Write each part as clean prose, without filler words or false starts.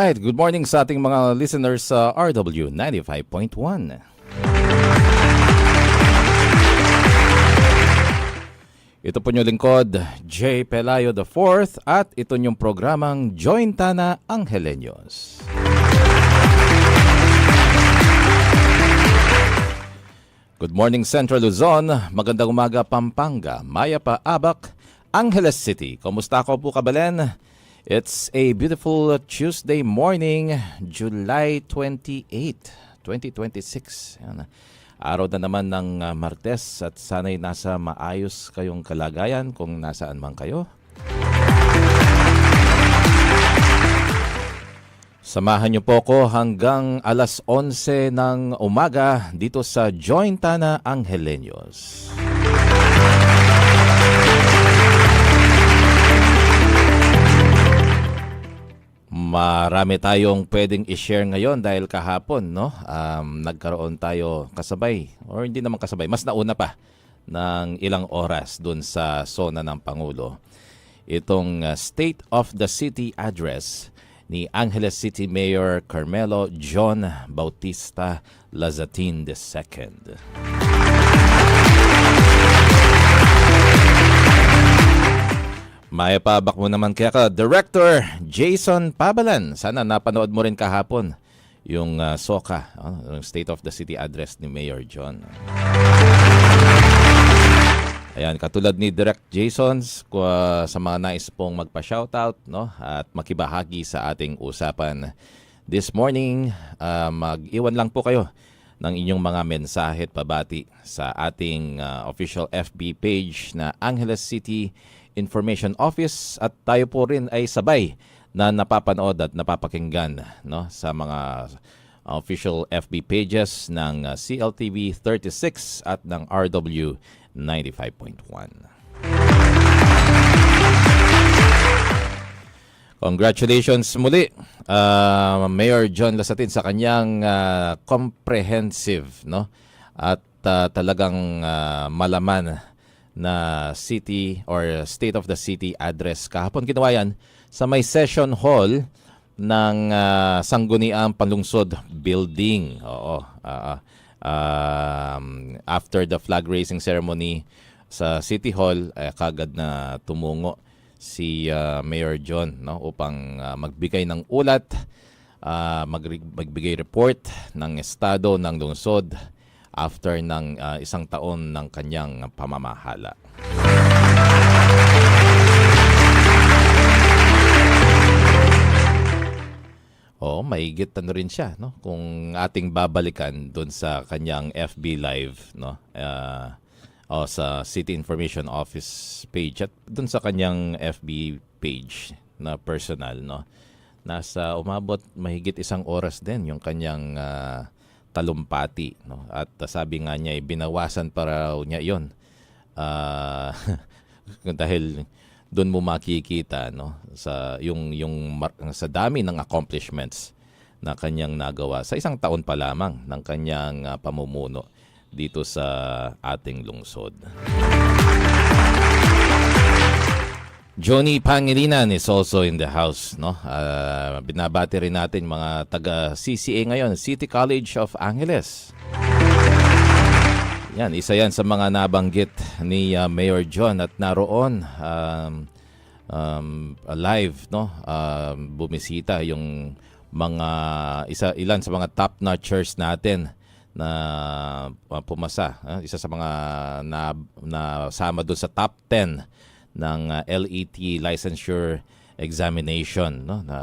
Alright, good morning sa ating mga listeners sa RW 95.1. Ito po nyo lingkod, J. Pelayo IV at ito nyong programang Jointana Angeleños. Good morning Central Luzon, magandang umaga Pampanga, Mayapa, Abac, Angeles City. Kumusta ko po kabalen? It's a beautiful Tuesday morning, July 28, 2026. Yan. Araw na naman ng Martes at sana'y nasa maayos kayong kalagayan kung nasaan man kayo. Samahan niyo po ko hanggang alas 11 ng umaga dito sa Jointana Angeleños. Marami tayong pwedeng i-share ngayon dahil kahapon, no? Nagkaroon tayo kasabay, or hindi naman kasabay, mas nauna pa ng ilang oras dun sa SONA ng Pangulo. Itong State of the City Address ni Angeles City Mayor Carmelo John Bautista Lazatin II. Mayapabak mo naman kaya ka, Director Jason Pabalan. Sana napanood mo rin kahapon yung SOCA, yung State of the City Address ni Mayor John. Ayan, katulad ni Direct Jason, sa mga nais pong magpa-shoutout, no, at makibahagi sa ating usapan this morning, mag-iwan lang po kayo ng inyong mga mensahe at pabati sa ating official FB page na Angeles City Information Office, at tayo po rin ay sabay na napapanood at napapakinggan, no, sa mga official FB pages ng CLTV 36 at ng RW 95.1. Congratulations muli, Mayor John Lazatin, sa kanyang comprehensive, no, at talagang malaman na city or State of the City Address. Kahapon ginawa yan sa may session hall ng Sangguniang Panlungsod Building. Oo. After the flag raising ceremony sa City Hall, kagad na tumungo si Mayor John, no, upang magbigay ng ulat, magbigay report ng estado ng lungsod after ng isang taon ng kanyang pamamahala. Maigit na rin siya, no? Kung ating babalikan doon sa kanyang FB Live, no? Sa City Information Office page at doon sa kanyang FB page na personal, no? Nasa umabot mahigit 1 oras din yung kanyang talumpati, no? At sabi nga niya, binawasan pa raw niya yon, dahil doon mo makikita, no, sa sa dami ng accomplishments na kanyang nagawa sa 1 taon pa lamang ng kanyang pamumuno dito sa ating lungsod. Johnny Pangilinan is also in the house, no? Binabati rin natin mga taga-CCA ngayon, City College of Angeles. Yan, isa yan sa mga nabanggit ni Mayor John at naroon live, no? Bumisita yung mga ilan sa mga top-notchers natin na pumasa. Isa sa mga nasama doon sa top 10 ng LET licensure examination, no, na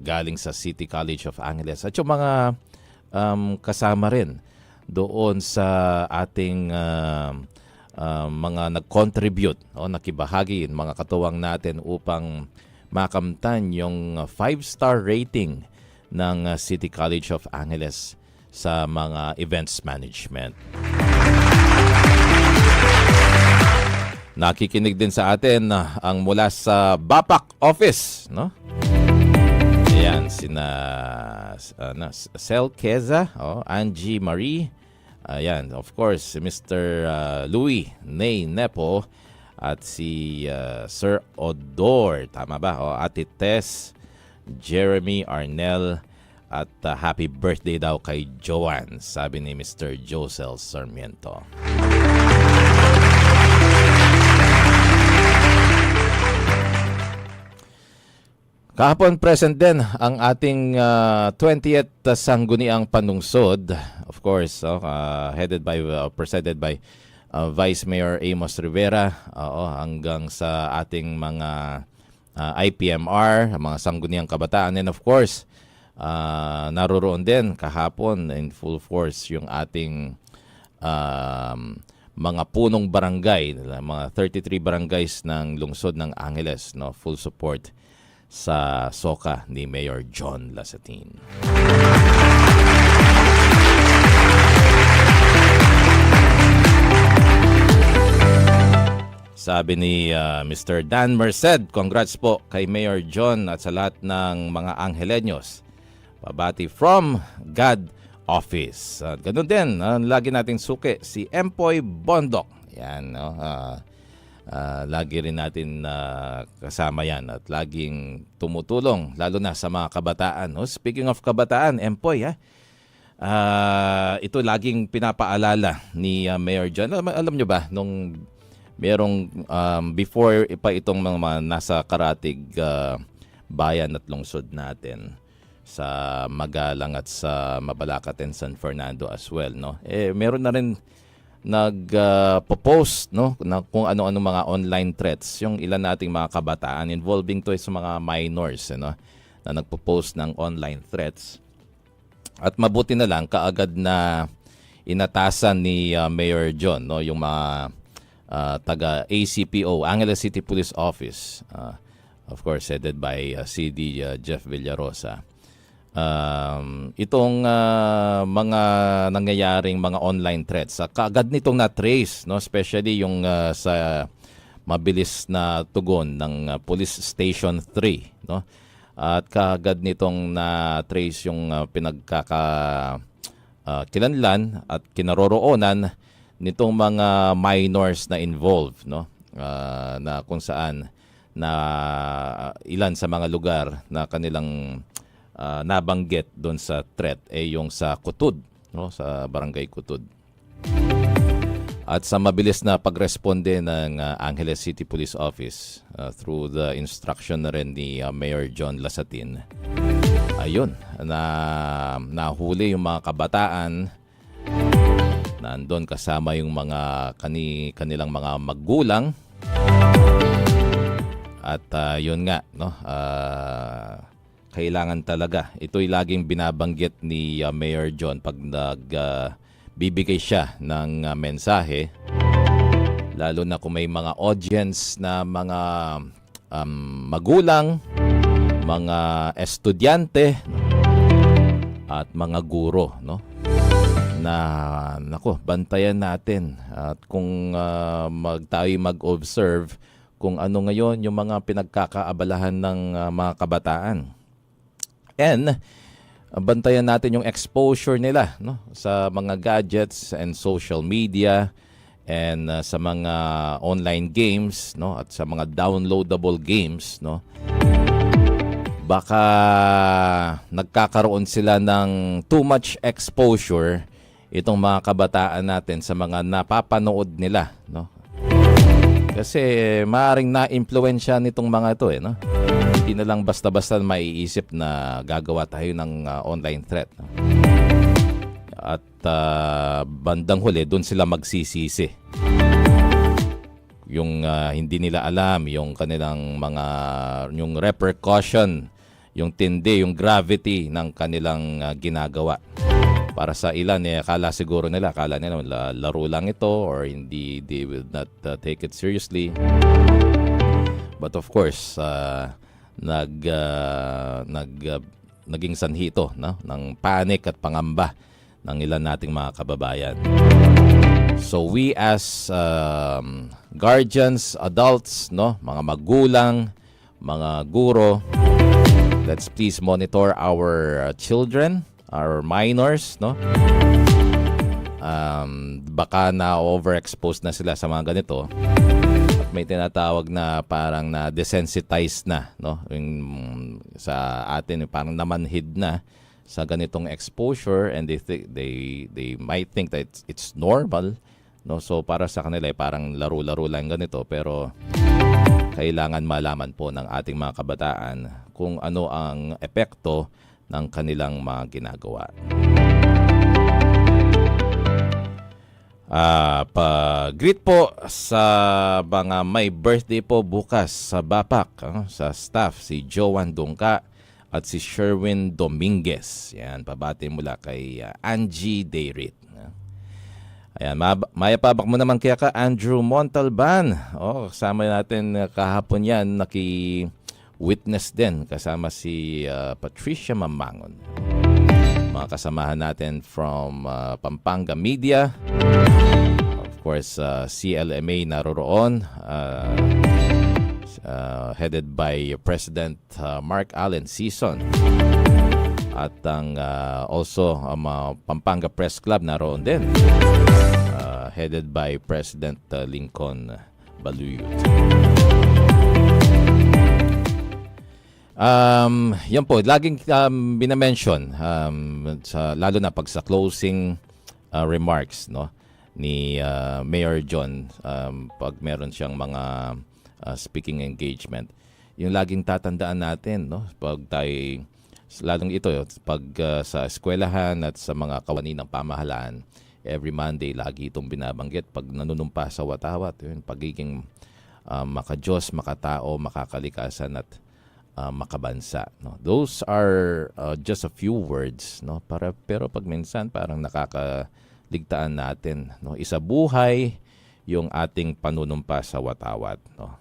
galing sa City College of Angeles. At yung mga kasama rin doon sa ating mga nag-contribute, nakibahagi, mga katuwang natin upang makamtan yung 5-star rating ng City College of Angeles sa mga events management. Nakikinig din sa atin ang mula sa BAPAC office, no? Ayan, sina Sel Queza, Angie Marie, ayan, of course, si Mr. Louis Ney Nepo, at si Sir Odor, tama ba? Ate Tess Jeremy Arnel, at happy birthday daw kay Joanne, sabi ni Mr. Josel Sarmiento. Kahapon present din ang ating 20th Sangguniang Panungsod, of course, headed by presided by Vice Mayor Amos Rivera, hanggang sa ating mga IPMR, mga Sangguniang Kabataan, and of course, naroroon din kahapon in full force yung ating mga punong barangay, mga 33 barangays ng lungsod ng Angeles, no, full support sa SOCA ni Mayor John Lasatin. Sabi ni Mr. Dan Merced, congrats po kay Mayor John at sa lahat ng mga Angelenyos. Pabati from God Office. Ganun din, lagi nating suki si Empoy Bondok. Yan, no? Lagi rin natin kasama yan at laging tumutulong, lalo na sa mga kabataan. Speaking of kabataan, Empoy, ito laging pinapaalala ni Mayor John. Alam nyo ba, nung merong before pa itong mga nasa karatig bayan at lungsod natin sa Magalang at sa Mabalacat and San Fernando as well, no? Meron na rin nag-post, no, na kung ano-ano mga online threats yung ilan nating mga kabataan involving to sa mga minors, no, na nagpo-post ng online threats. At mabuti na lang kaagad na inatasan ni Mayor John, no, yung mga taga ACPO, Angeles City Police Office, of course headed by CD Jeff Villarosa. Itong mga nangyayaring mga online threats, kaagad nitong na-trace, no, especially yung sa mabilis na tugon ng Police Station 3, no, at kaagad nitong na-trace yung kilanlan at kinaroroonan nitong mga minors na involved, no, na kung saan na ilan sa mga lugar na kanilang nabanggit doon sa threat yung sa Kutud, no, sa Barangay Kutud. At sa mabilis na pagresponde ng Angeles City Police Office through the instruction na rin ni Mayor John Lasatin, ayun, nahuli yung mga kabataan, nandun kasama yung mga kanilang mga magulang, at yun nga, no, kailangan talaga. Ito'y laging binabanggit ni Mayor John pag nagbibigay siya ng mensahe, lalo na kung may mga audience na mga magulang, mga estudyante at mga guro, no, na bantayan natin at kung tayo mag-observe kung ano ngayon yung mga pinagkakaabalahan ng mga kabataan. And bantayan natin yung exposure nila, no, sa mga gadgets and social media and sa mga online games, no, at sa mga downloadable games, no. Baka nagkakaroon sila ng too much exposure itong mga kabataan natin sa mga napapanood nila, no. Kasi maaaring na-impluwensya nitong mga ito, no. Hindi na lang basta-basta maiisip na gagawa tayo ng online threat, no? At bandang huli, doon sila magsisisi. Yung hindi nila alam, yung kanilang yung repercussion, yung tindi, yung gravity ng kanilang ginagawa. Para sa ilan, akala nila laro lang ito or hindi, they will not take it seriously. But of course, naging sanhi ito, no, ng panic at pangamba ng ilan nating mga kababayan. So we as guardians, adults, no, mga magulang, mga guro, let's please monitor our children, our minors, no. Baka na overexposed na sila sa mga ganito. At may tinatawag na parang na desensitize na, no? Yung sa atin parang namanhid na sa ganitong exposure, and they might think that it's normal, no? So para sa kanila parang laro-laro lang ganito, pero kailangan malaman po ng ating mga kabataan kung ano ang epekto ng kanilang mga ginagawa. Pa-greet po sa mga may birthday po bukas sa Bapak, sa staff, si Joan Dungka at si Sherwin Dominguez. Yan, pabati mula kay Angie Dayrit. Ayan, mayapabak mo naman kaya ka Andrew Montalban. Kasama natin kahapon yan, naki-witness din kasama si Patricia Mamangon. Mga kasamahan natin from Pampanga Media. Of course, CLMA naroroon, headed by President Mark Allen Sison. At ang also Pampanga Press Club naroon din, headed by President Lincoln Baluyot. Yan po, laging binamention, lalo na pag sa closing remarks, no, ni Mayor John, pag meron siyang mga speaking engagement, yung laging tatandaan natin, no, pag tayo, lalong ito, pag sa eskwelahan at sa mga kawani ng pamahalaan, every Monday lagi itong binabanggit pag nanunumpa sa watawat, yun, pagiging makadiyos, makatao, makakalikasan at makabansa, no? Those are just a few words, no? Pero pag minsan parang nakakaligtaan natin, no? Isabuhay yung ating panunumpa sa watawat, no?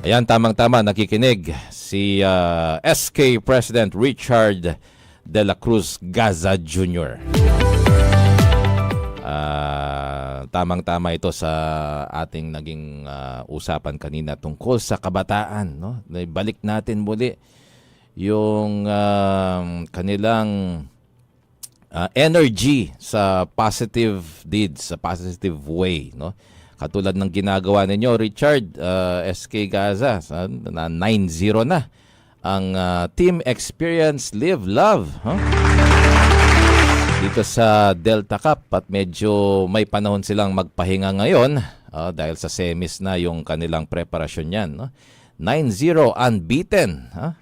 Ayan, tamang-tama, nakikinig si SK President Richard de la Cruz Gaza Jr. Tamang-tama ito sa ating naging usapan kanina tungkol sa kabataan, no? Balik natin muli yung kanilang energy sa positive deeds, sa positive way, no? Katulad ng ginagawa ninyo, Richard, SK Gaza, na 9-0 na ang Team Experience Live Love, huh? Dito sa Delta Cup, at medyo may panahon silang magpahinga ngayon dahil sa semis na yung kanilang preparasyon yan, no? 9-0 unbeaten, huh?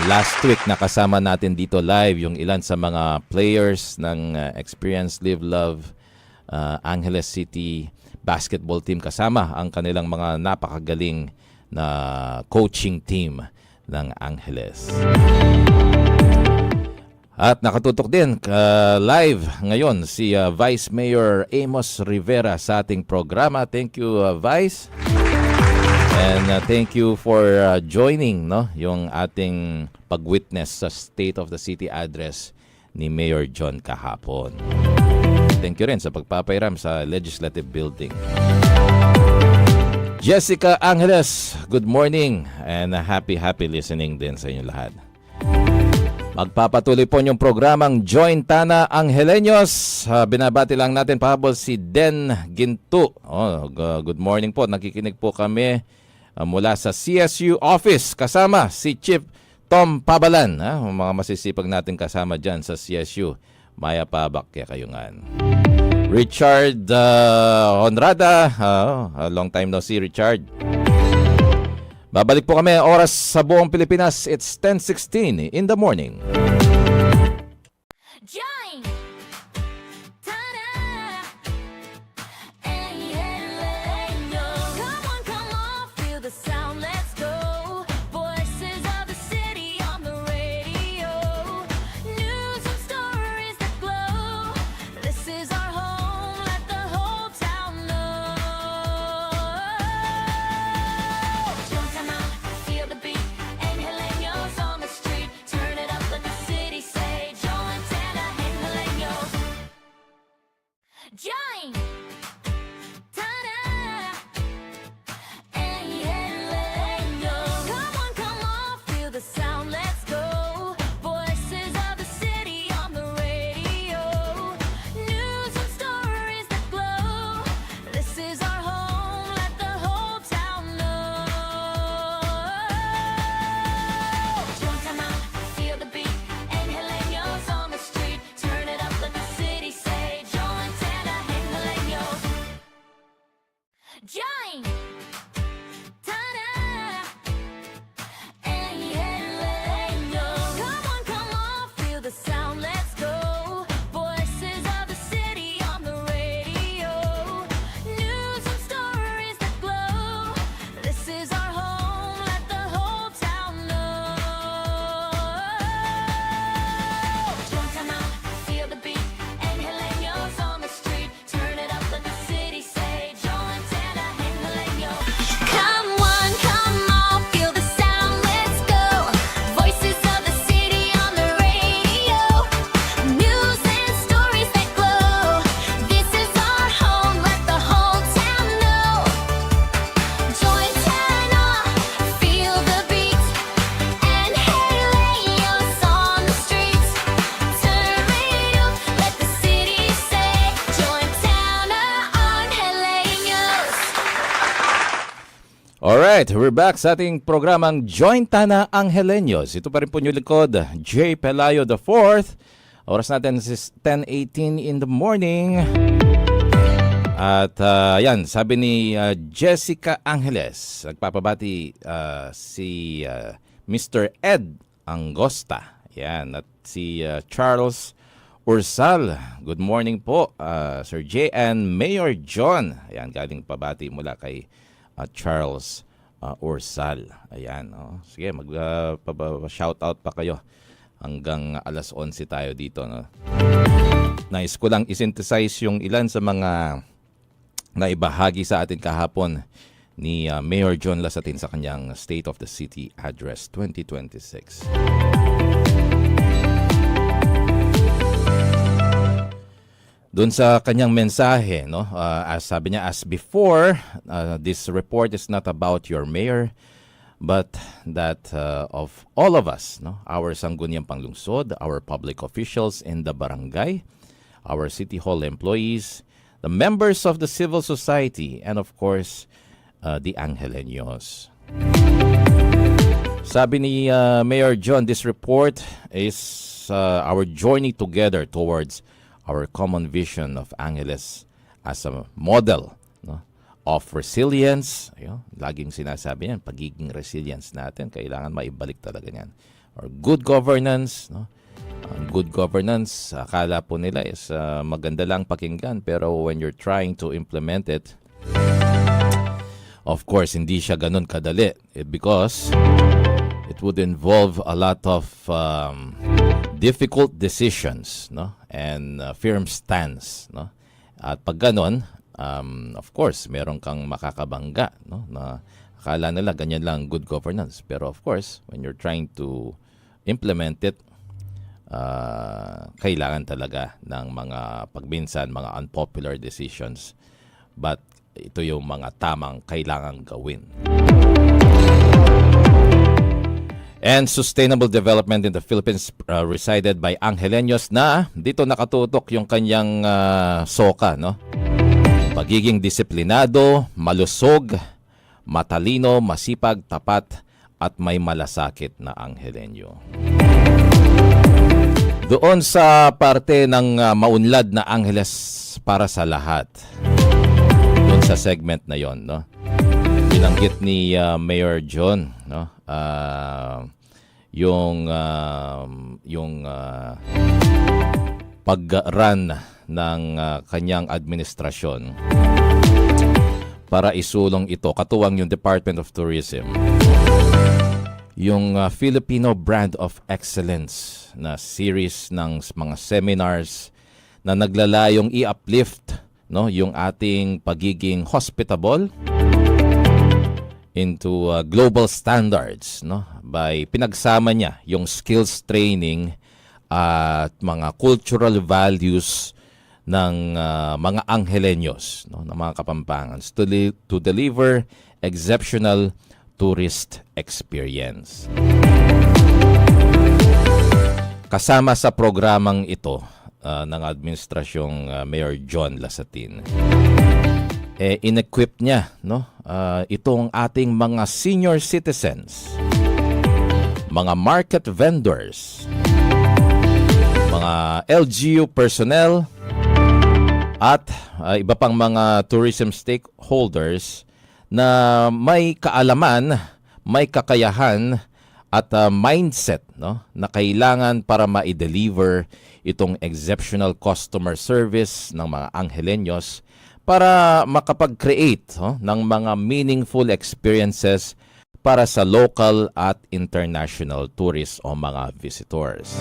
Last week nakasama natin dito live yung ilan sa mga players ng Experience Live Love Angeles City basketball team, kasama ang kanilang mga napakagaling na coaching team ng Angeles. At nakatutok din live ngayon si Vice Mayor Amos Rivera sa ating programa. Thank you, Vice. And thank you for joining, no, yung ating pag-witness sa State of the City address ni Mayor John kahapon. Thank you rin sa pagpapairam sa Legislative Building. Jessica Angeles, good morning and happy listening din sa inyo lahat. Magpapatuloy po yung programang Join Tana Angeleños. Binabati lang natin pahabol si Den Ginto. Good morning po. Nakikinig po kami mula sa CSU office kasama si Chief Tom Pabalan. Mga masisipag natin kasama dyan sa CSU. Maya pabak kaya kayungan. Richard Honrada. A long time no see, Richard. Babalik po kami oras sa buong Pilipinas. It's 10:16 in the morning. Join Tana Angeleño. Come on, feel the sound, let's go. Voices of the city on the radio. News and stories that glow. This is our home, let the whole town know. Join Tana, feel the beat. Angeleños on the street, turn it up, let the Join! Ta-da! Come on, feel the sound, let's go. Voices of the city on the radio. News and stories that glow. This is our home, let the whole town know. Come on, feel the beat. Angeleños on the street. Turn it up, let the city say. Join Tana Angeleño. Come on, feel the sound, let's go. Voices of the city on the radio. News and stories that glow. This is our home, let the whole town know. Join Tana, feel the beat. Angeleños on the streets. Turn it up, let the city say. Join Tana Angeleños. Alright, we're back sa ating programang Join Tana Angeleños. Ito pa rin po yung likod, J. Pelayo IV. Oras natin is 10:18 in the morning. At yan, sabi ni Jessica Angeles, nagpapabati si Mr. Ed Angosta. Yan, at si Charles Ursal. Good morning po, Sir J. and Mayor John. Ayan, galing pabati mula kay Charles Ursal. Ayan, oh. Sige, mag-shoutout pa kayo hanggang alas 11 tayo dito. No? Nais ko lang isynthesize yung ilan sa mga naibahagi sa atin kahapon ni Mayor John Lasatin sa kanyang State of the City Address 2026. Doon sa kanyang mensahe, no, as sabi niya, as before, this report is not about your mayor, but that of all of us, no, our Sangguniang Panglungsod, our public officials in the barangay, our City Hall employees, the members of the civil society, and of course, the Angeleños. Sabi ni Mayor John, this report is our journey together towards our common vision of Angeles as a model, no, of resilience. Ayun, laging sinasabi yan, pagiging resilience natin, kailangan maibalik talaga yan. Or good governance. No? Good governance, akala po nila is maganda lang pakinggan, pero when you're trying to implement it, of course, hindi siya ganun kadali. Because it would involve a lot of difficult decisions, no, and firm stance, no. At pag ganun, of course, meron kang makakabangga, no, na akala nila ganyan lang good governance. Pero of course, when you're trying to implement it, kailangan talaga ng mga pagminsan, mga unpopular decisions. But ito yung mga tamang kailangang gawin. And sustainable development in the Philippines recited by Angeleños na dito nakatutok yung kanyang soka, no? Pagiging disiplinado, malusog, matalino, masipag, tapat, at may malasakit na Angeleño. Doon sa parte ng maunlad na Angeles para sa lahat. Doon sa segment na yon, no? Binanggit ni Mayor John, no? Yung pag-run ng kanyang administrasyon para isulong ito, katuwang yung Department of Tourism, yung Filipino Brand of Excellence na series ng mga seminars na naglalayong i-uplift, no, yung ating pagiging hospitable into global standards, no, by pinagsama niya yung skills training at mga cultural values ng mga Angeleños, no, ng mga Kapampangans to deliver exceptional tourist experience. Kasama sa programang ito ng administrasyong Mayor John Lasatin, in-equip niya, no, itong ating mga senior citizens, mga market vendors, mga LGU personnel, at iba pang mga tourism stakeholders na may kaalaman, may kakayahan at mindset, no, na kailangan para ma-deliver itong exceptional customer service ng mga Angeleños para makapag-create, no, ng mga meaningful experiences para sa local at international tourists o mga visitors.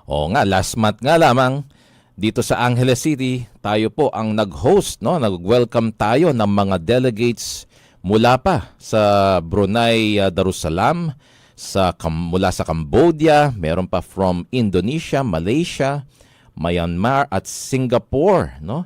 O nga, last month nga lamang, dito sa Angeles City, tayo po ang nag-host, no? Nag-welcome tayo ng mga delegates mula pa sa Brunei Darussalam, mula sa Cambodia, meron pa from Indonesia, Malaysia, Myanmar at Singapore, no?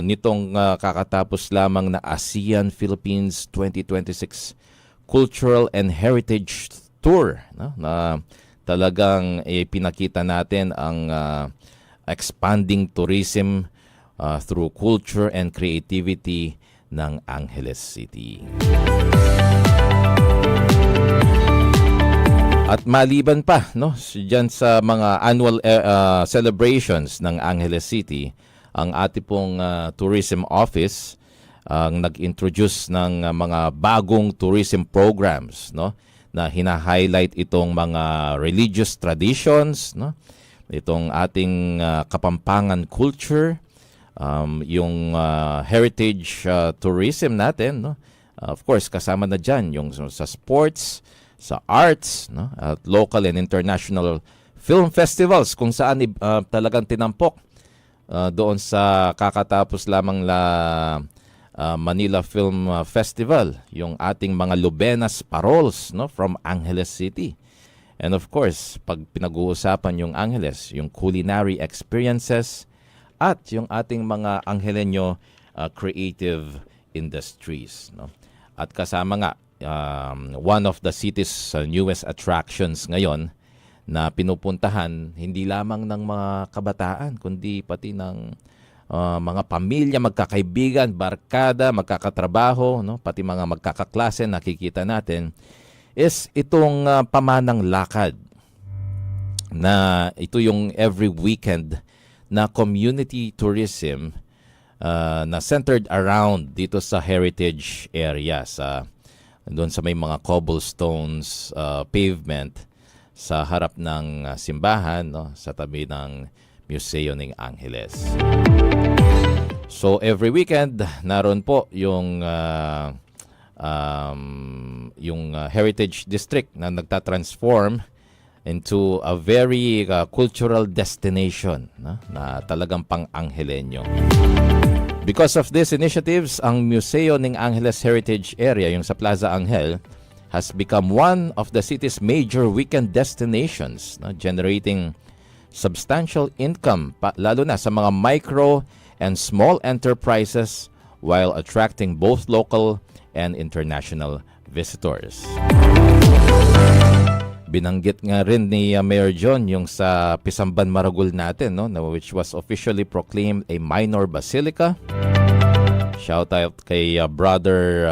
Nitong kakatapos lamang na ASEAN Philippines 2026 Cultural and Heritage Tour, no? Na talagang pinakita natin ang expanding tourism through culture and creativity ng Angeles City. At maliban pa, no, diyan sa mga annual celebrations ng Angeles City, ang ating pong tourism office ang nag-introduce ng mga bagong tourism programs, no, na hina-highlight itong mga religious traditions, no, itong ating Kapampangan culture, yung heritage tourism natin, no? Of course, kasama na dyan yung sa sports, sa arts, no? At local and international film festivals kung saan talagang tinampok doon sa kakatapos lamang Manila Film Festival, yung ating mga Lubenas Paroles, no, from Angeles City. And of course, pag pinag-uusapan yung Angeles, yung culinary experiences at yung ating mga Angeleño creative industries, no? At kasama nga, one of the city's newest attractions ngayon na pinupuntahan hindi lamang ng mga kabataan, kundi pati ng mga pamilya, magkakaibigan, barkada, magkakatrabaho, no? Pati mga magkakaklase nakikita natin, is itong pamanang lakad na ito yung every weekend na community tourism na centered around dito sa heritage area, doon sa may mga cobblestones pavement sa harap ng simbahan, no, sa tabi ng Museo ng Angeles. So every weekend naroon po yung heritage district na nagtatransform into a very cultural destination, no? Na talagang pang-Angeleño. Because of these initiatives, ang Museo ng Angeles Heritage Area, yung sa Plaza Angel, has become one of the city's major weekend destinations, no? Generating substantial income, lalo na sa mga micro and small enterprises, while attracting both local and international visitors. Binanggit nga rin ni Mayor John yung sa Pisamban Maragul natin, no, which was officially proclaimed a minor basilica. Shout out kay brother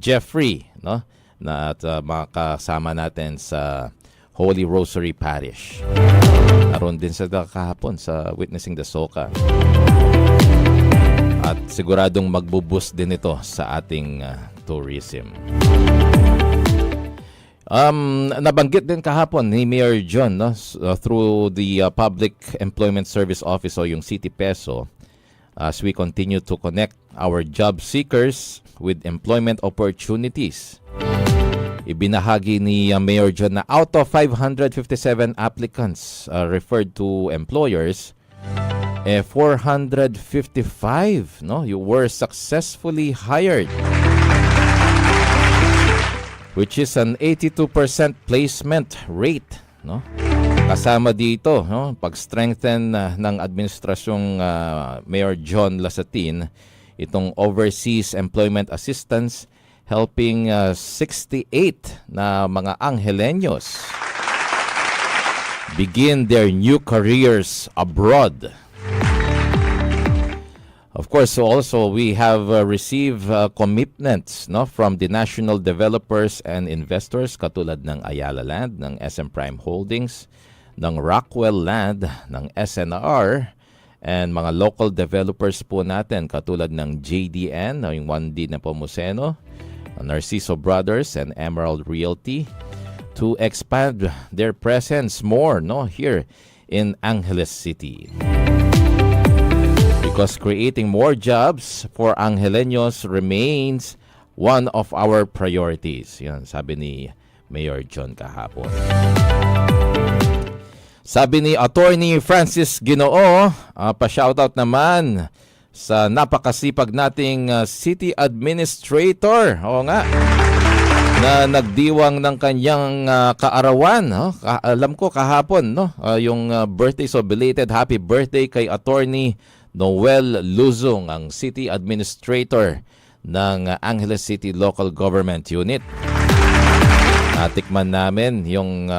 Jeffrey, no, na at makasama natin sa Holy Rosary Parish. Naroon din sa kahapon sa Witnessing the Soka. At siguradong magbo-boost din ito sa ating tourism. Nabanggit din kahapon ni Mayor John, no, through the Public Employment Service Office o yung City Peso, as we continue to connect our job seekers with employment opportunities. Ibinahagi ni Mayor John na out of 557 applicants referred to employers, 455, no, you were successfully hired, which is an 82% placement rate, no? Kasama dito, no, pag-strengthen ng administrasyong Mayor John Lasatin itong overseas employment assistance, helping 68 na mga Angeleños begin their new careers abroad. Of course, also we have received commitments, no, from the national developers and investors katulad ng Ayala Land, ng SM Prime Holdings, ng Rockwell Land, ng SNR, and mga local developers po natin katulad ng JDN, yung 1D na Pomuceno, Narciso Brothers, and Emerald Realty to expand their presence more here in Angeles City. Because creating more jobs for Angeleños remains one of our priorities. Yan, sabi ni Mayor John kahapon. Sabi ni Attorney Francis Ginoo, pa-shoutout naman sa napakasipag nating city administrator. Oo nga, na nagdiwang ng kanyang kaarawan. Alam ko kahapon, yung birthday, so belated happy birthday kay Attorney Noel Luzong, ang city administrator ng Angeles City Local Government Unit. Natikman namin yung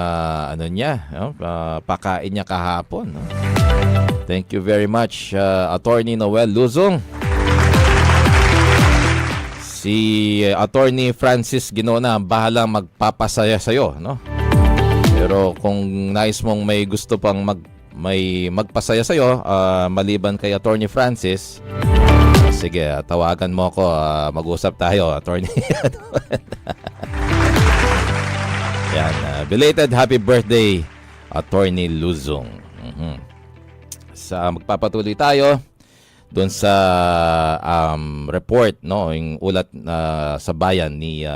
pakain niya kahapon. Thank you very much, Attorney Noel Luzong. Si Attorney Francis Ginona bahalang magpapasaya sa'yo, Pero kung nais mong may gusto pang may magpasaya sa'yo, maliban kay Attorney Francis, sige, tawagan mo ako, mag-usap tayo, Attorney. Yan, belated happy birthday, Attorney Luzong. Magpapatuloy tayo doon sa report, yung ulat sa bayan ni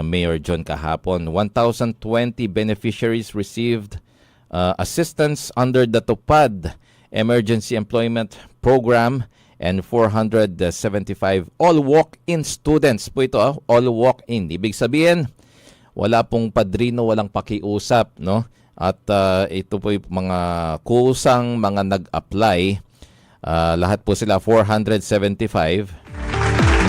Mayor John kahapon. 1,020 beneficiaries received assistance under the TUPAD Emergency Employment Program and 475 all walk-in students po ito, all walk-in. Ibig sabihin, wala pong padrino, walang pakiusap, At ito po yung mga kusang mga nag-apply. Lahat po sila 475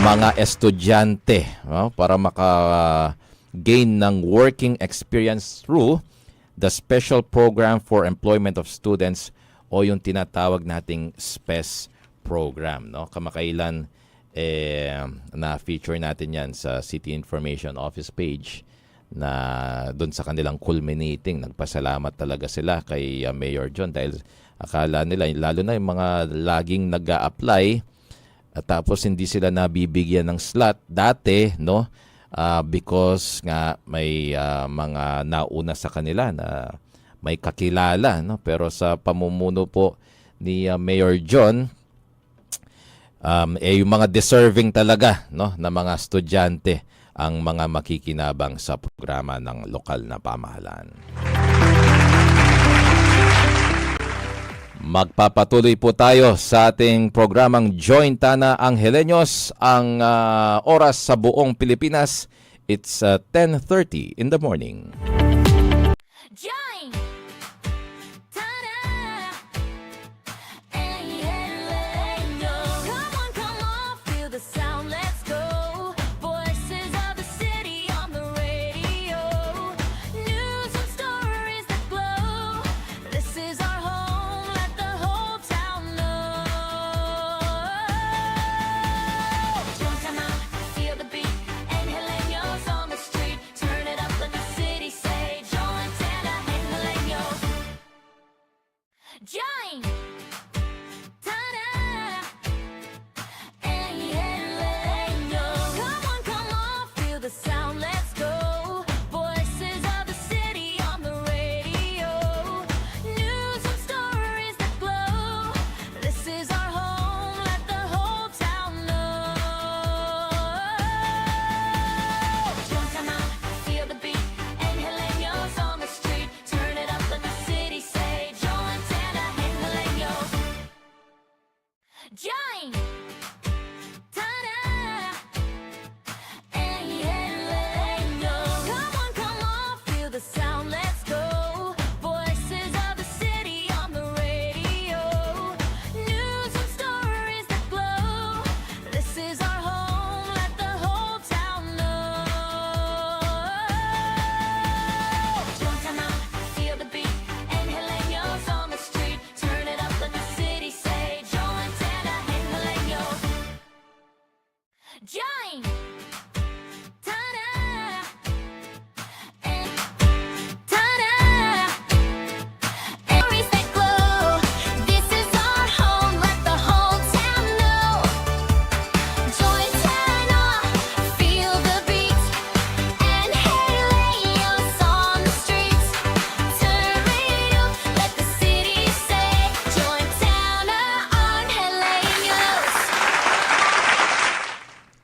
mga estudyante, para maka-gain ng working experience through the Special Program for Employment of Students o yung tinatawag nating SPES program. Kamakailan na-feature natin yan sa City Information Office page na doon sa kanilang culminating. Nagpasalamat talaga sila kay Mayor John dahil akala nila, lalo na yung mga laging nag-a-apply at tapos hindi sila nabibigyan ng slot dati, because nga may mga nauna sa kanila na may kakilala, pero sa pamumuno po ni Mayor John, yung mga deserving talaga, na mga estudyante ang mga makikinabang sa programa ng lokal na pamahalaan. Magpapatuloy po tayo sa ating programang Join Tana Angeleños, ang oras sa buong Pilipinas. It's 10:30 in the morning. Join! Ta-da! Angeleño. Come on, feel the sound, let's go. Voices of the city on the radio. News and stories that glow. This is our home, let the whole town know. Join, come on, feel the beat. Angeleños on the street. Turn it up, let the city say. Join Tana Angeleño. Join! Ta-da! Angeleño. Come on, feel the sound, let's go. Voices of the city on the radio. News and stories that glow. This is our home, let the whole town know. Join, come on, feel the beat. Angeleños on the street. Turn it up, let the city say. Join Tana Angeleño. Join! Ta-da! Angeleño. Come on, feel the sound, let's go. Voices of the city on the radio. News and stories that glow. This is our home, let the whole town know. Join, come on, feel the beat. Angeleños on the street. Turn it up, let the city say. Join Tana Angeleño. Join! Ta-da! Ta-da!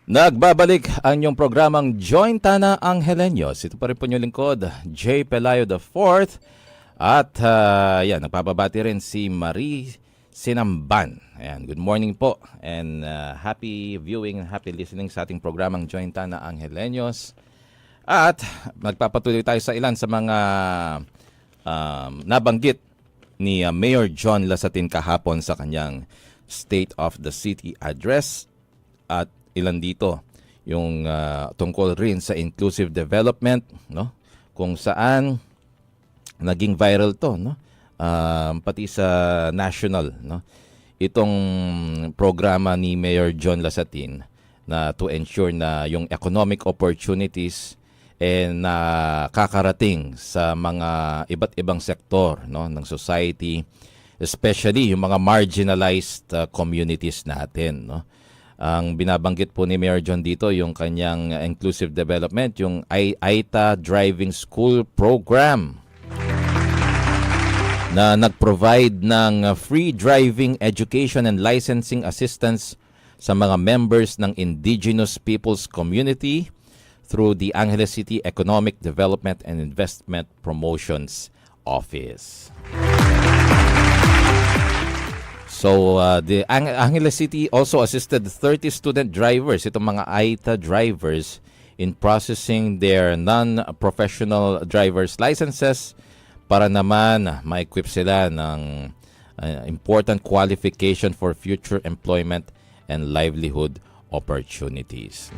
Nagbabalik ang inyong programang Join Tana Angeleños. Ito pa rin po inyong lingkod, J. Pelayo IV. At yan, nagpapabati rin si Marie Sinamban. Ayan, good morning po. And happy viewing and happy listening sa ating programang Join Tana Angeleños. At magpapatuloy tayo sa ilan sa mga nabanggit ni Mayor John Lasatin kahapon sa kanyang State of the City Address. At ilan dito yung tungkol rin sa inclusive development, no? Kung saan naging viral to, no? Pati sa national, no? Itong programa ni Mayor John Lasatin na to ensure na yung economic opportunities nakakarating sa mga iba't ibang sektor, no, ng society, especially yung mga marginalized communities natin, no? Ang binabanggit po ni Mayor John dito, yung kanyang inclusive development, yung AITA Driving School Program na nag-provide ng free driving education and licensing assistance sa mga members ng Indigenous Peoples Community through the Angeles City Economic Development and Investment Promotions Office. So, the Angeles City also assisted 30 student drivers, itong mga AITA drivers, in processing their non-professional driver's licenses para naman ma-equip sila ng important qualification for future employment and livelihood opportunities.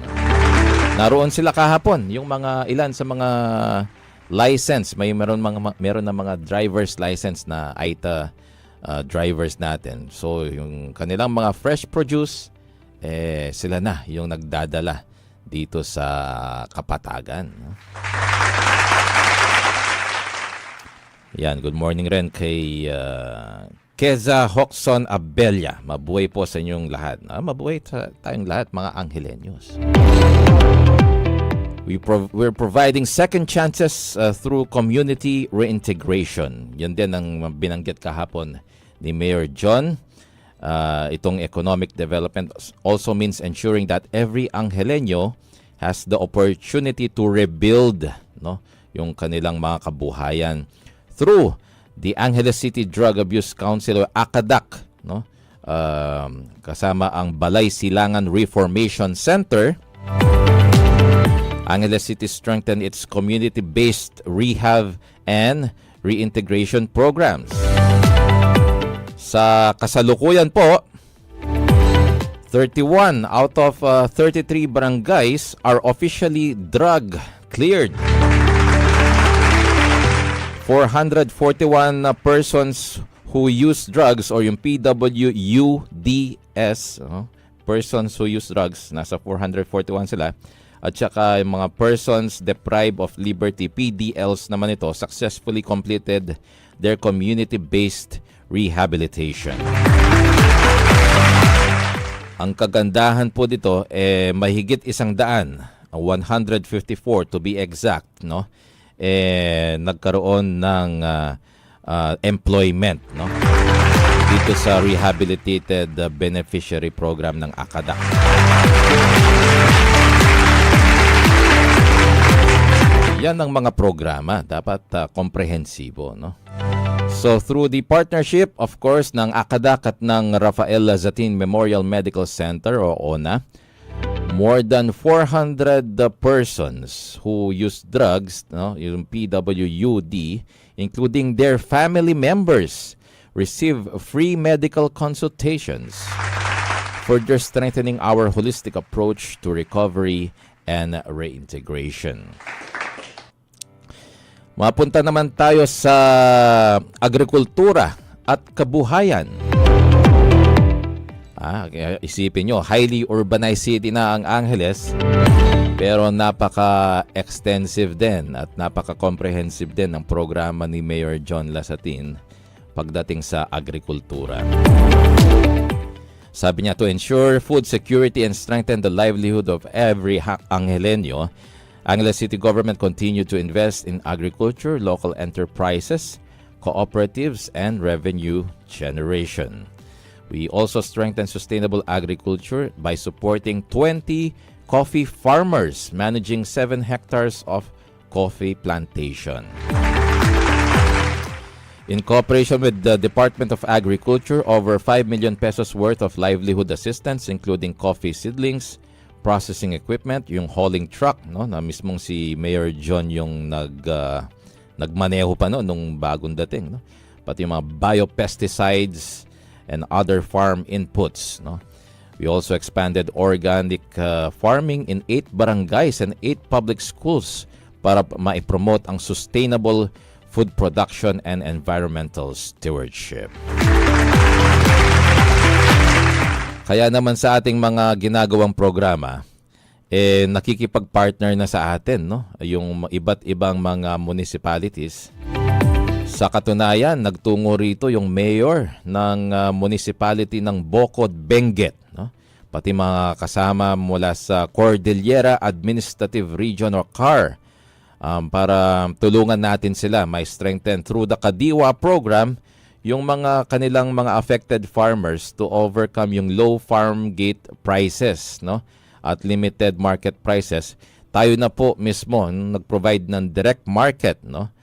Naroon sila kahapon, yung mga ilan sa mga license, meron na mga driver's license na AITA drivers natin. So, yung kanilang mga fresh produce, sila na yung nagdadala dito sa Kapatagan. No? Yan, good morning rin kay Keza Hoxon Abella. Mabuhay po sa inyong lahat. Mabuhay tayong lahat, mga Angeleños. We're providing second chances through community reintegration. Yan din ang binanggit kahapon ni Mayor John. Itong economic development also means ensuring that every Angeleño has the opportunity to rebuild, no, yung kanilang mga kabuhayan through the Angeles City Drug Abuse Council o ACADAC, no? Kasama ang Balay Silangan Reformation Center. Angeles City strengthened its community-based rehab and reintegration programs. Sa kasalukuyan po, 31 out of 33 barangays are officially drug cleared. 441 persons who use drugs or yung PWUDS, persons who use drugs, nasa 441 sila. At saka yung mga persons deprived of liberty, PDLs naman ito, successfully completed their community-based rehabilitation. Ang kagandahan po dito, mahigit 100, 154 to be exact, no? Nagkaroon ng employment, no? Dito sa Rehabilitated Beneficiary Program ng ACADAC. Yan ang mga programa, dapat komprehensibo, no? So through the partnership, of course, ng ACADAC at ng Rafael Lazatin Memorial Medical Center o ONA, more than 400 persons who use drugs, no, yung PWUD, including their family members, receive free medical consultations, further strengthening our holistic approach to recovery and reintegration. Mapunta naman tayo sa agrikultura at kabuhayan. Isipin nyo, highly urbanized city na ang Angeles, pero napaka-extensive din at napaka-comprehensive din ang programa ni Mayor John Lasatin pagdating sa agrikultura. Sabi niya, to ensure food security and strengthen the livelihood of every Angeleño, Angeles City Government continued to invest in agriculture, local enterprises, cooperatives, and revenue generation. We also strengthen sustainable agriculture by supporting 20 coffee farmers managing 7 hectares of coffee plantation. In cooperation with the Department of Agriculture, over 5 million pesos worth of livelihood assistance including coffee seedlings, processing equipment, yung hauling truck, no, na mismong si Mayor John yung nagmaneho pa no nung bagong dating, no. Pati yung mga biopesticides and other farm inputs, no. We also expanded organic farming in 8 barangays and 8 public schools para maipromote ang sustainable food production and environmental stewardship. Kaya naman sa ating mga ginagawang programa, nakikipag-partner na sa atin, no, yung iba't ibang mga municipalities. Sa katunayan, nagtungo rito yung mayor ng municipality ng Bocod, Benguet, no? Pati mga kasama mula sa Cordillera Administrative Region or CAR, para tulungan natin sila may strengthen through the Kadiwa program yung mga kanilang mga affected farmers to overcome yung low farm gate prices, no, at limited market prices. Tayo na po mismo nag-provide ng direct market, no,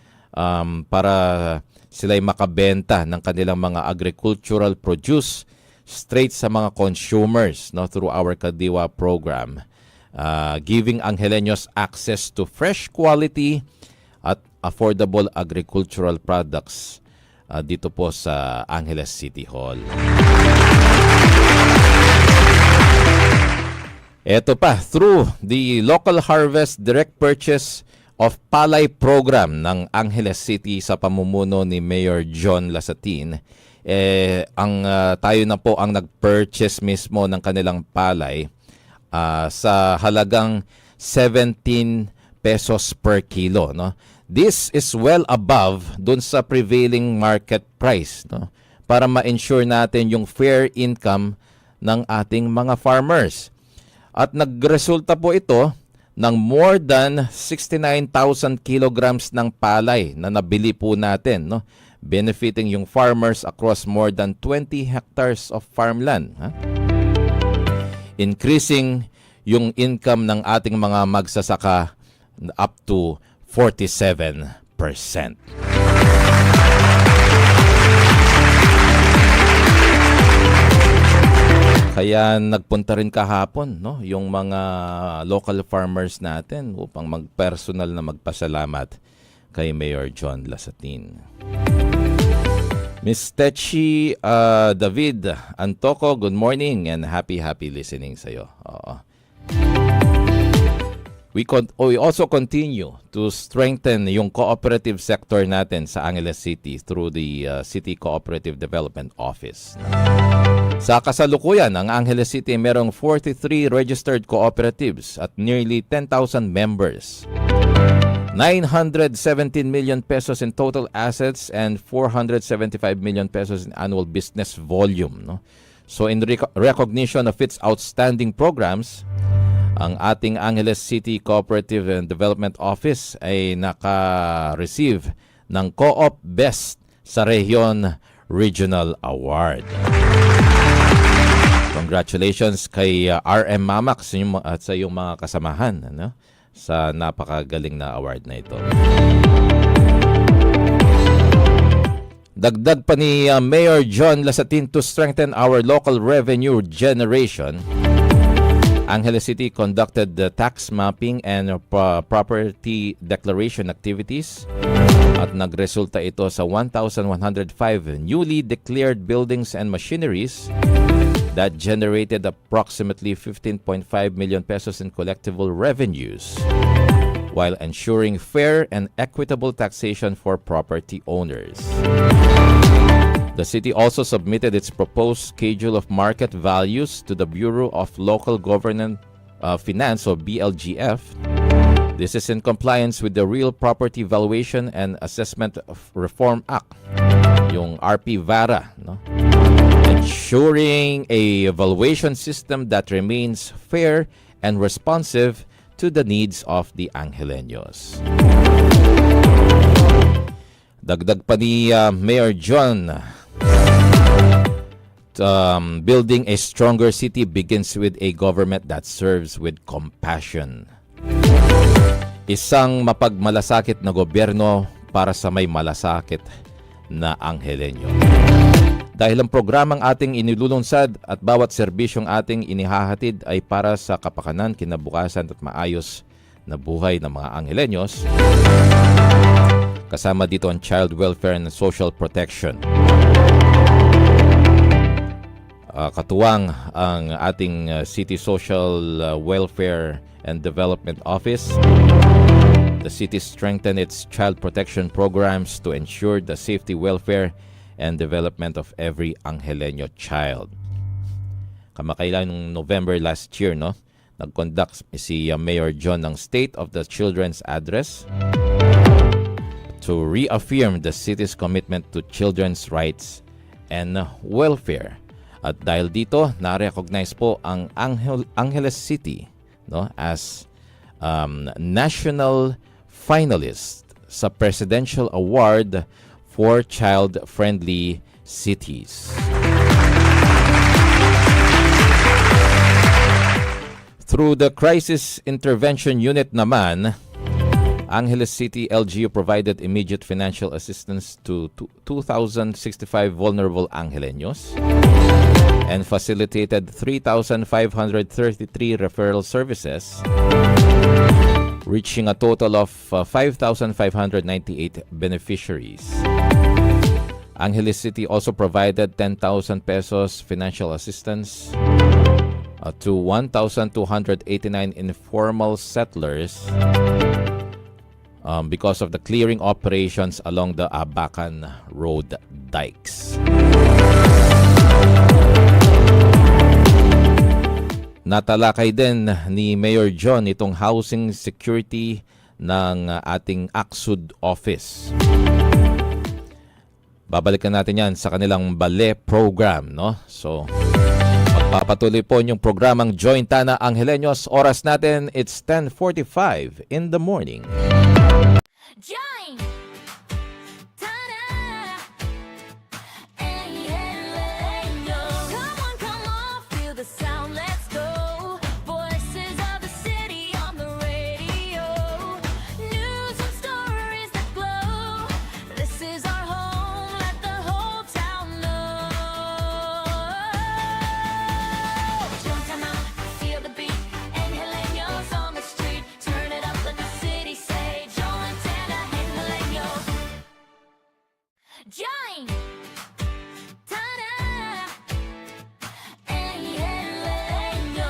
para sila'y makabenta ng kanilang mga agricultural produce straight sa mga consumers, no, through our Kadiwa program, giving Angeleños access to fresh quality at affordable agricultural products dito po sa Angeles City Hall. Ito pa, through the Local Harvest Direct Purchase of Palay Program ng Angeles City sa pamumuno ni Mayor John Lasatin, tayo na po ang nag-purchase mismo ng kanilang palay sa halagang 17 pesos per kilo, no? This is well above dun sa prevailing market price, no, para ma-ensure natin yung fair income ng ating mga farmers. At nagresulta po ito ng more than 69,000 kilograms ng palay na nabili po natin, no, benefiting yung farmers across more than 20 hectares of farmland, ha? Increasing yung income ng ating mga magsasaka up to 47%. Kaya nagpunta rin kahapon, no, yung mga local farmers natin upang magpersonal na magpasalamat kay Mayor John Lasatin. Miss Techi David Antoco, good morning and happy listening sa'yo. Oo. We also continue to strengthen yung cooperative sector natin sa Angeles City through the City Cooperative Development Office. Sa kasalukuyan, ang Angeles City merong 43 registered cooperatives at nearly 10,000 members. 917 million pesos in total assets and 475 million pesos in annual business volume, no? So in recognition of its outstanding programs, ang ating Angeles City Cooperative and Development Office ay naka-receive ng Co-op Best sa Rehiyon Regional Award. Congratulations kay RM Mamax at sa iyong mga kasamahan, ano, sa napakagaling na award na ito. Dagdag pa ni Mayor John Lasatin to strengthen our local revenue generation. Angeles City conducted the tax mapping and property declaration activities at nagresulta ito sa 1,105 newly declared buildings and machineries that generated approximately 15.5 million pesos in collectible revenues while ensuring fair and equitable taxation for property owners. The city also submitted its proposed schedule of market values to the Bureau of Local Government Finance or BLGF. This is in compliance with the Real Property Valuation and Assessment Reform Act, yung RP-VARA, no? Ensuring a valuation system that remains fair and responsive to the needs of the Angeleños. Dagdag pa ni Mayor John, Building a stronger city begins with a government that serves with compassion. Isang mapagmalasakit na gobyerno para sa may malasakit na Angeleño. Dahil ang programang ating inilulunsad at bawat serbisyong ating inihahatid ay para sa kapakanan, kinabukasan at maayos na buhay ng mga Angeleños, kasama dito ang child welfare and social protection. Katuwang ang ating City Social Welfare and Development Office. The city strengthened its child protection programs to ensure the safety, welfare, and development of every Angeleño child. Kamakailan ng November last year, nag-conduct si Mayor John ng State of the Children's Address to reaffirm the city's commitment to children's rights and welfare. At dahil dito, na-recognize po ang Angeles City as national finalist sa Presidential Award for Child-Friendly Cities. Through the Crisis Intervention Unit naman, Angeles City LGU provided immediate financial assistance to 2,065 vulnerable Angeleños and facilitated 3,533 referral services, reaching a total of 5,598 beneficiaries. Angeles City also provided 10,000 pesos financial assistance to 1,289 informal settlers because of the clearing operations along the Abacan Road dikes. Natalakay din ni Mayor John itong housing security ng ating ACSUD office. Babalikan natin yan sa kanilang BALE program, So, magpapatuloy po yung programang Jointana Angeleños. Oras natin, it's 10:45 in the morning. Join! Ta-da! Angeleño. Come on, feel the sound, let's go. Voices of the city on the radio. News and stories that glow. This is our home, let the whole town know. Juntama, feel the beat. Angeleños on the street. Turn it up, let the city say. Jointana, Angeleño. Join! Ta-da! Angeleño.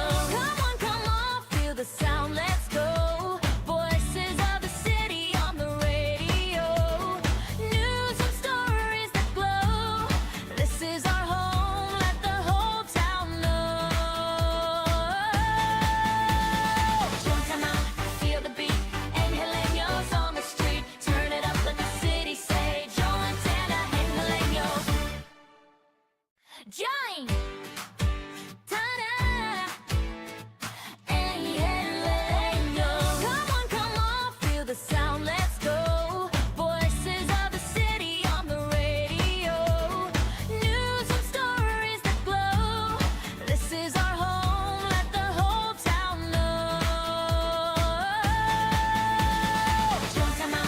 Come on, feel the sound, let's go. Voices of the city on the radio. News and stories that glow. This is our home, let the whole town know. Juntama, feel the beat. Angeleños on the street. Turn it up, let the city say. Jointana, Angeleño. Join! Ta-da! Angeleño. Come on, feel the sound, let's go. Voices of the city on the radio. News and stories that glow. This is our home, let the whole town know. Juntama,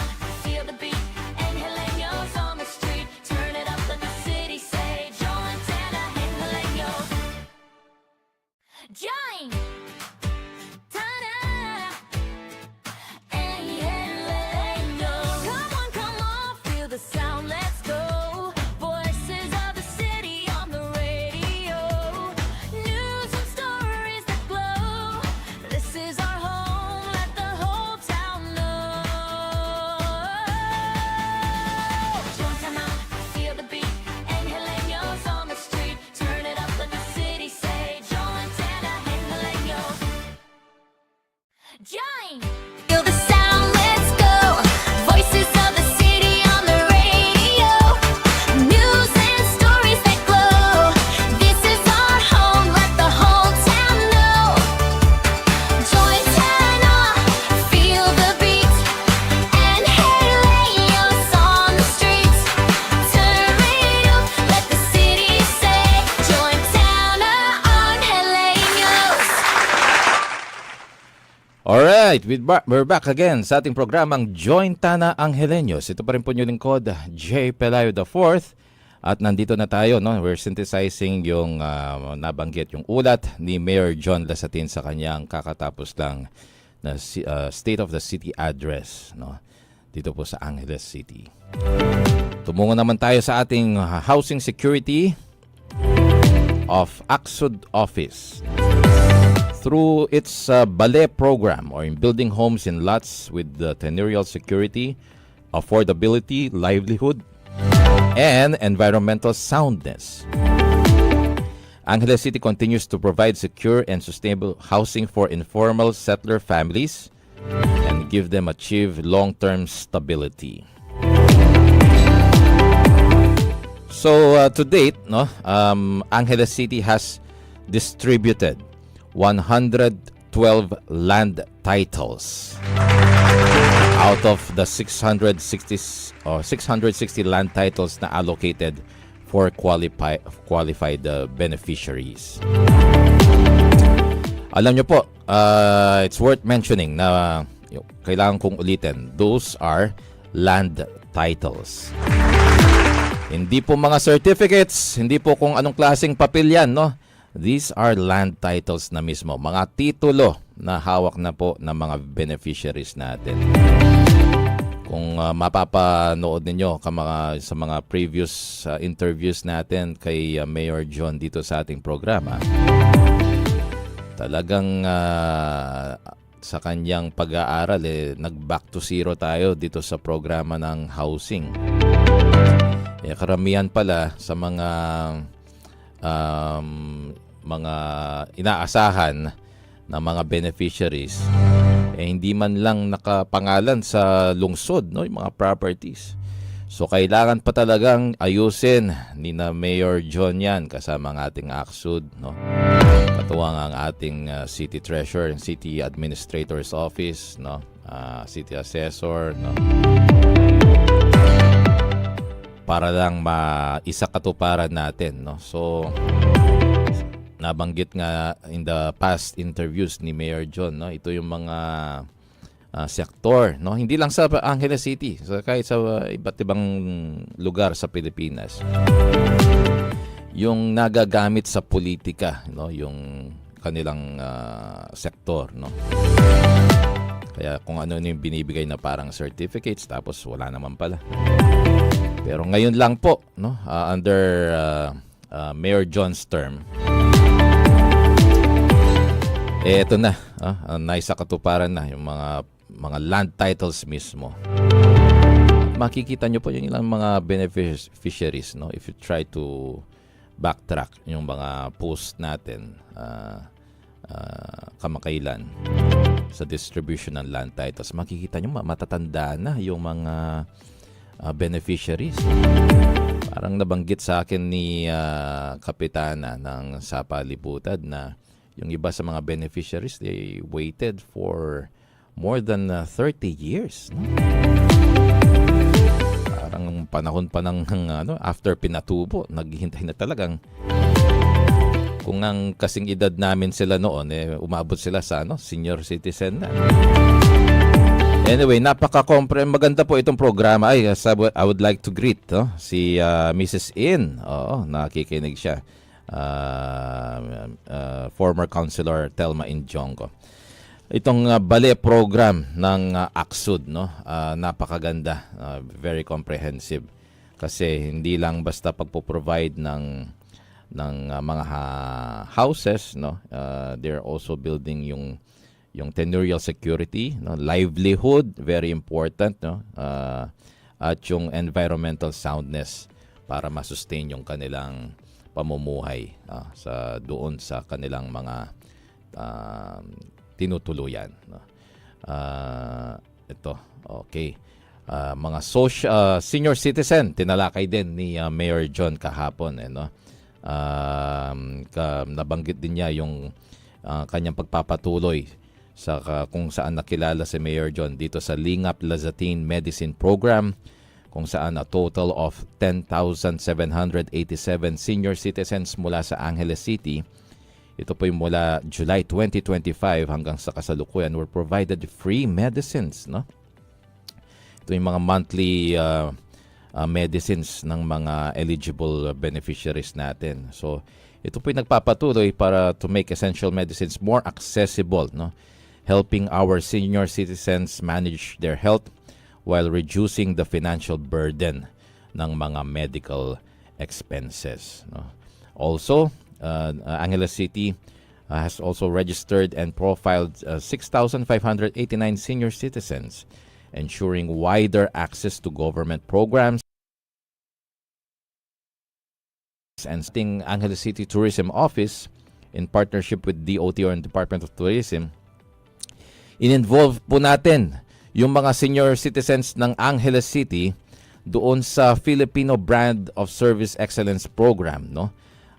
feel the beat. Angeleños on the street. Turn it up, let the city say. Jointana, Angeleño. Join! Ta-da! Angeleño. Come on, feel the sound, let's go. Voices of the city on the radio. News and stories that glow. This is our home, let the whole town know. Juntama, feel the beat. Angeleños on the street. Turn it up, let the city say. Jointana, Angeleño. Alright, we're back again sa ating programang Join Tana Angeleños. Ito pa rin po yung lingkod, J. Pelayo IV. At nandito na tayo, no? We're synthesizing yung nabanggit, yung ulat ni Mayor John Lasatin sa kanyang kakatapos lang na State of the City Address, no? Dito po sa Angeles City. Tumungo naman tayo sa ating housing security of AXUD Office. Through its BALE program, or in building homes in lots with tenurial security, affordability, livelihood, and environmental soundness, Angeles City continues to provide secure and sustainable housing for informal settler families and give them achieve long-term stability. So to date, no, Angeles City has distributed 112 land titles out of the 660 land titles na allocated for qualified beneficiaries. Alam nyo po, it's worth mentioning na kailangan kong ulitin, those are land titles. Hindi po mga certificates, hindi po kung anong klaseng papel yan, no? These are land titles na mismo, mga titulo na hawak na po ng mga beneficiaries natin. Kung mapapanood ninyo sa mga previous interviews natin kay Mayor John dito sa ating programa, talagang sa kanyang pag-aaral, nag-back to zero tayo dito sa programa ng housing. Karamihan pala sa mga inaasahan na mga beneficiaries, hindi man lang nakapangalan sa lungsod, no, yung mga properties. So kailangan pa talagang ayusin ni na Mayor John yan kasama ang ating AXUD, no, katuwang ang ating City Treasurer and City Administrator's Office, no, City Assessor, no, para lang maisakatuparan natin, no. So nabanggit nga in the past interviews ni Mayor John, no, ito yung mga sektor, no, hindi lang sa Angeles City, kahit sa iba't ibang lugar sa Pilipinas, yung nagagamit sa politika, no, yung kanilang sektor, no. Kaya kung ano yung binibigay na parang certificates tapos wala naman pala. Pero ngayon lang po, no, under Mayor John's term, eto na, naisakatuparan na yung mga land titles mismo. Makikita nyo po yung ilang mga beneficiaries, no, if you try to backtrack yung mga post natin kamakailan sa distribution ng land titles. Makikita nyo matatanda na yung mga beneficiaries. Parang nabanggit sa akin ni Kapitana ng Sapa Liputan na yung iba sa mga beneficiaries, they waited for more than 30 years. No? Parang panahon pa ng after pinatubo, naghihintay na talagang kung ang kasing edad namin sila noon, umabot sila sa senior citizen na. Anyway, maganda po itong programa. I would like to greet si Mrs. In. Oo, nakikinig siya. Former Councilor Telma Injongo. Itong BALE program ng AXUD, no? Napakaganda, very comprehensive. Kasi hindi lang basta pagpo-provide ng mga houses, no? They're also building yung tenurial security, no? Livelihood, very important, no? At yung environmental soundness para ma-sustain yung kanilang pamumuhay doon sa kanilang mga tinutuluyan, no? Ito, okay. Mga senior citizen, tinalakay din ni Mayor John kahapon, no? Nabanggit din niya yung kanyang pagpapatuloy sa kung saan nakilala si Mayor John dito sa Lingap Lazatin Medicine Program, kung saan a total of 10,787 senior citizens mula sa Angeles City ito po yung mula July 2025 hanggang sa kasalukuyan, were provided free medicines, no? Ito yung mga monthly medicines ng mga eligible beneficiaries natin. So, ito po yung nagpapatuloy para to make essential medicines more accessible, no? Helping our senior citizens manage their health while reducing the financial burden ng mga medical expenses, no? Also, Angeles City has also registered and profiled 6,589 senior citizens, ensuring wider access to government programs. And Sting Angeles City Tourism Office, in partnership with DOTR and Department of Tourism, in-involve po natin yung mga senior citizens ng Angeles City doon sa Filipino Brand of Service Excellence Program, no?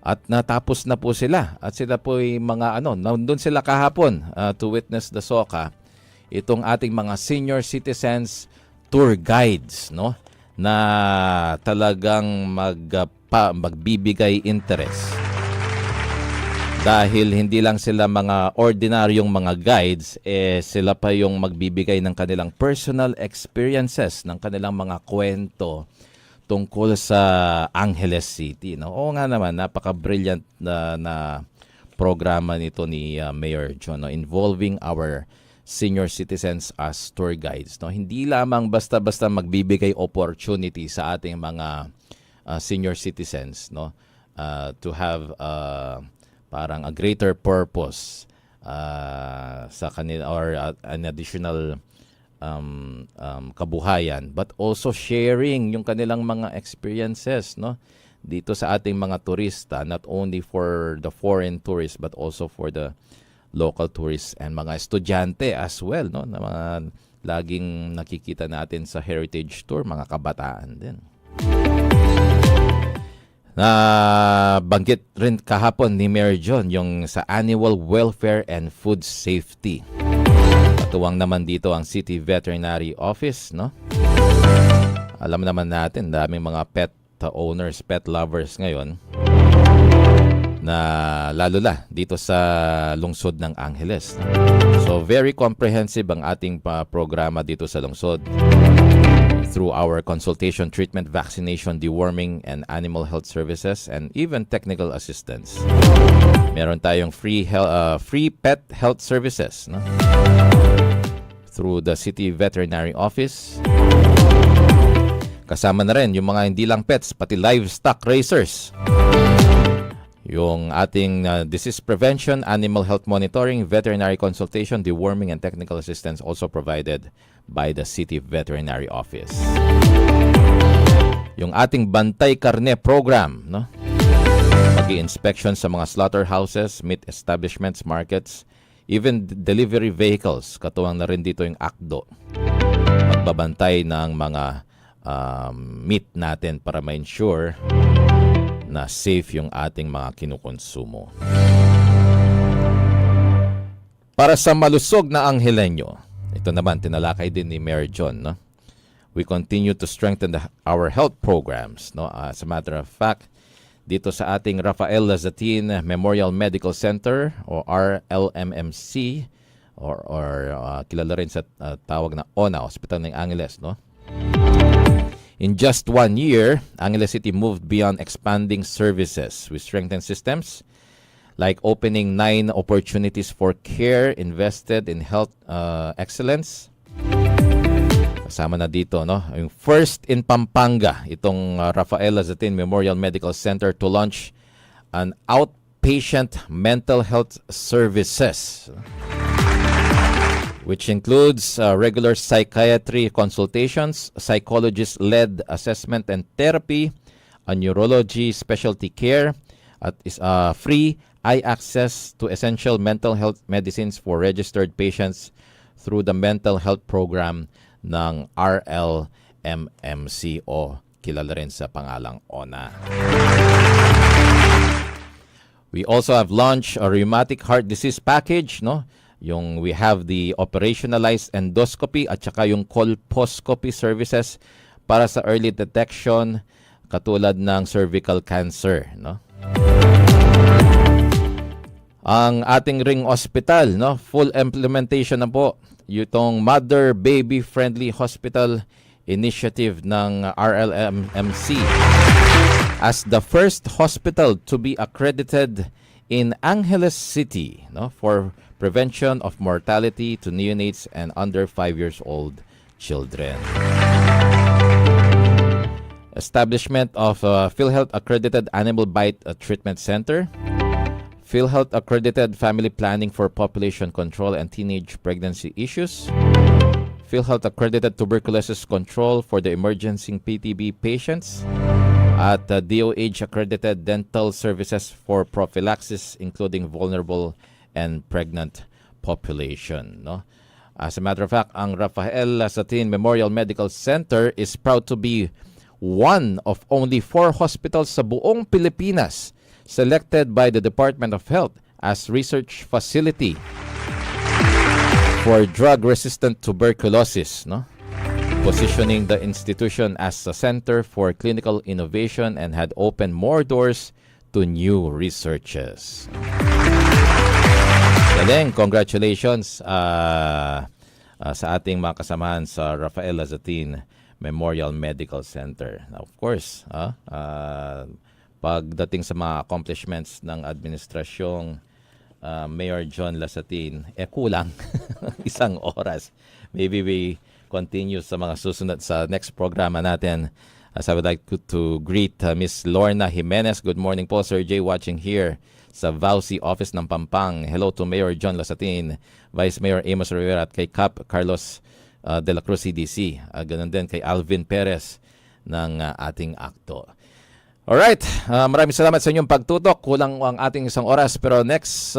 At natapos na po sila. At sila po ay mga nandun sila kahapon to witness the SOCA. Itong ating mga senior citizens tour guides, no? Na talagang magbibigay interest. Dahil hindi lang sila mga ordinaryong mga guides, sila pa yung magbibigay ng kanilang personal experiences, ng kanilang mga kwento tungkol sa Angeles City. No? Oo nga naman, napaka-brilliant na programa nito ni Mayor John, no? Involving our senior citizens as tour guides. No? Hindi lamang basta-basta magbibigay opportunity sa ating mga senior citizens, no? To have parang a greater purpose sa kanila, or an additional kabuhayan, but also sharing yung kanilang mga experiences, no, dito sa ating mga turista, not only for the foreign tourists but also for the local tourists and mga estudyante as well, no, na mga laging nakikita natin sa heritage tour, mga kabataan din. Na banggit rin kahapon ni Mayor John yung sa Annual Welfare and Food Safety. Katuwang naman dito ang City Veterinary Office, no? Alam naman natin, daming mga pet owners, pet lovers ngayon, na lalo na dito sa lungsod ng Angeles. So very comprehensive ang ating programa dito sa lungsod. Through our consultation, treatment, vaccination, deworming, and animal health services, and even technical assistance. Meron tayong free pet health services, no? Through the City Veterinary Office. Kasama na rin yung mga hindi lang pets, pati livestock racers. Yung ating disease prevention, animal health monitoring, veterinary consultation, deworming, and technical assistance also provided by the City Veterinary Office. Yung ating Bantay Karne program, no? Pag-i-inspection sa mga slaughterhouses, meat establishments, markets, even delivery vehicles. Katuwang na rin dito yung ACDO. Pagbabantay ng mga meat natin para ma-ensure na safe yung ating mga kinukonsumo. Para sa malusog na Anghelenyo, ito naman, tinalakay din ni Mayor John, no? We continue to strengthen our health programs, no? As a matter of fact, dito sa ating Rafael Lazatin Memorial Medical Center o RLMMC, or kilala rin sa tawag na ONA, Hospital ng Angeles, no? In just 1 year, Angeles City moved beyond expanding services. We strengthened systems like opening 9 opportunities for care, invested in health excellence. Kasama na dito, no? Yung first in Pampanga, itong Rafael Lazatin Memorial Medical Center to launch an outpatient mental health services, which includes regular psychiatry consultations, psychologist-led assessment and therapy, a neurology specialty care, at free eye access to essential mental health medicines for registered patients through the mental health program ng RLMMC, o kilala rin sa pangalang ONA. We also have launched a rheumatic heart disease package, no? We have the operationalized endoscopy at saka yung colposcopy services para sa early detection katulad ng cervical cancer, no? ang ating ring hospital, no? Full implementation na po itong Mother Baby Friendly Hospital initiative ng RLMMC as the first hospital to be accredited in Angeles City, no, for prevention of mortality to neonates and under 5 years old children. Establishment of PhilHealth accredited Animal Bite Treatment Center. PhilHealth accredited Family Planning for Population Control and Teenage Pregnancy Issues. PhilHealth accredited Tuberculosis Control for the emergency PTB patients. At DOH accredited Dental Services for Prophylaxis, including vulnerable and pregnant population. No? As a matter of fact, ang Rafael Lasatin Memorial Medical Center is proud to be one of only 4 hospitals sa buong Pilipinas selected by the Department of Health as research facility for drug-resistant tuberculosis, no? Positioning the institution as a center for clinical innovation and had opened more doors to new researches. Galing, congratulations sa ating mga kasamahan sa Rafael Lasatin Memorial Medical Center. Now, of course, pagdating sa mga accomplishments ng administrasyong Mayor John Lasatin, kulang isang oras. Maybe we continue sa mga susunod sa next programa natin. As I would like to greet Miss Lorna Jimenez. Good morning po, Sir Jay, watching here sa VAUSI office ng Pampang. Hello to Mayor John Lasatin, Vice Mayor Amos Rivera at kay Cap Carlos de la Cruz CDC. Ganun din kay Alvin Perez ng ating akto. Alright, maraming salamat sa inyong pagtutok. Kulang ang ating isang oras, pero next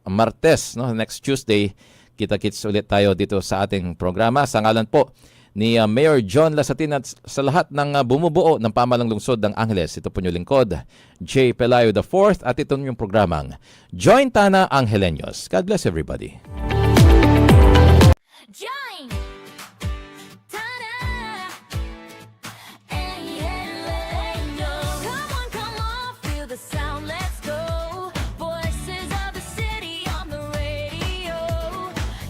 Martes, no, next Tuesday, kita-kits ulit tayo dito sa ating programa. Sa ngalan po ni Mayor John Lasatin at sa lahat ng bumubuo ng pamalang lungsod ng Angeles, ito po yung lingkod, J. Pelayo IV, at ito yung programang Join Tana Angeleños. God bless everybody. Just